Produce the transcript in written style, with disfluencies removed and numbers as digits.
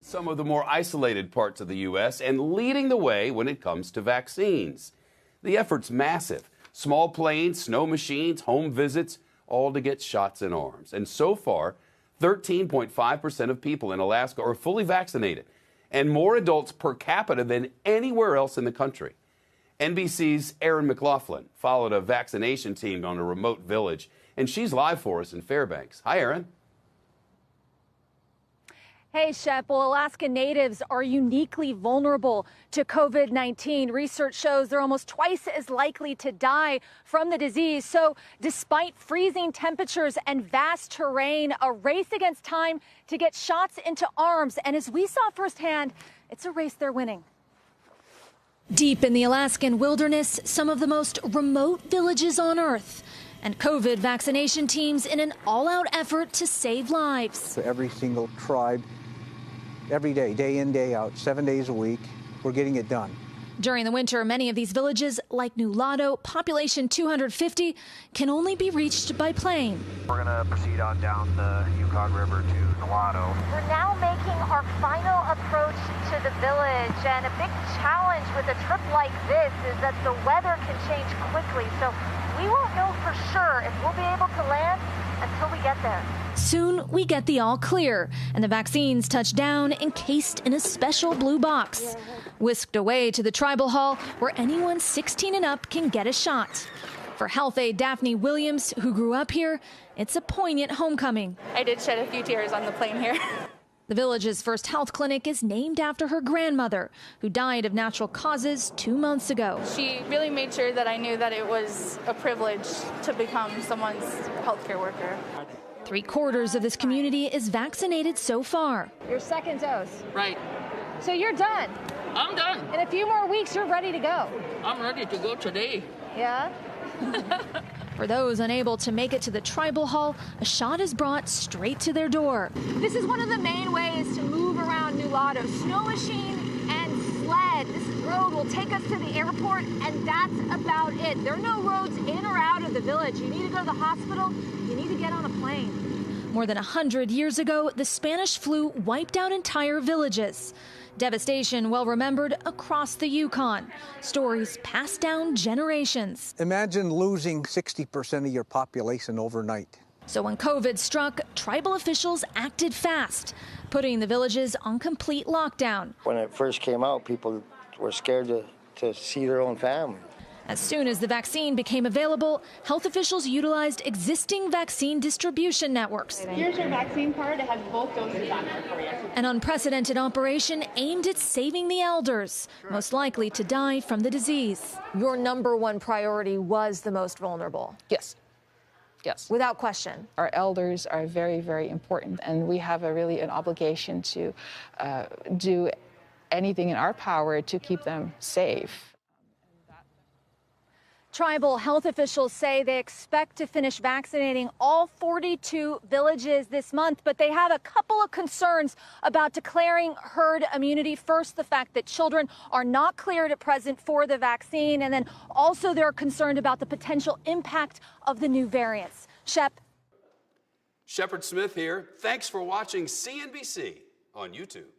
Some of the more isolated parts of the U.S. and leading the way when it comes to vaccines. The effort's massive. Small planes, snow machines, home visits, all to get shots in arms. And so far, 13.5% of people in Alaska are fully vaccinated, and more adults per capita than anywhere else in the country. NBC's Erin McLaughlin followed a vaccination team on a remote village, and she's live for us in Fairbanks. Hi, Erin. Hey, Shep. Well, Alaska natives are uniquely vulnerable to COVID-19. Research shows they're almost twice as likely to die from the disease. So despite freezing temperatures and vast terrain, a race against time to get shots into arms. And as we saw firsthand, it's a race they're winning. Deep in the Alaskan wilderness, some of the most remote villages on Earth, and COVID vaccination teams in an all-out effort to save lives. So every single tribe, every day, day in, day out, 7 days a week, we're getting it done. During the winter, many of these villages, like Nulato, population 250, can only be reached by plane. We're going to proceed on down the Yukon River to Nulato. We're now making our final approach to the village, and a big challenge with a trip like this is that the weather can change quickly, so we won't know for sure if we'll be able to land until we get there. Soon, we get the all clear, and the vaccines touch down encased in a special blue box. Whisked away to the tribal hall, where anyone 16 and up can get a shot. For health aide Daphne Williams, who grew up here, it's a poignant homecoming. I did shed a few tears on the plane here. The village's first health clinic is named after her grandmother, who died of natural causes 2 months ago. She really made sure that I knew that it was a privilege to become someone's healthcare worker. 3/4 of this community is vaccinated so far. Your second dose. Right. So you're done. I'm done. In a few more weeks, you're ready to go. I'm ready to go today. Yeah? For those unable to make it to the tribal hall, a shot is brought straight to their door. This is one of the main ways to move around Nulato. Snow machine and sled. This road will take us to the airport, and that's about it. There are no roads in or out of the village. You need to go to the hospital. You need to get on a plane. More than 100 years ago, the Spanish flu wiped out entire villages. Devastation well remembered across the Yukon. Stories passed down generations. Imagine losing 60% of your population overnight. So when COVID struck, tribal officials acted fast, putting the villages on complete lockdown. When it first came out, people were scared to see their own family. As soon as the vaccine became available, health officials utilized existing vaccine distribution networks. Here's your vaccine card. It has both doses on it for you. An unprecedented operation aimed at saving the elders, most likely to die from the disease. Your number one priority was the most vulnerable. Yes. Yes. Without question. Our elders are very, very important, and we have an obligation to do anything in our power to keep them safe. Tribal health officials say they expect to finish vaccinating all 42 villages this month, but they have a couple of concerns about declaring herd immunity. First, the fact that children are not cleared at present for the vaccine, and then also they're concerned about the potential impact of the new variants. Shep. Shepard Smith here. Thanks for watching CNBC on YouTube.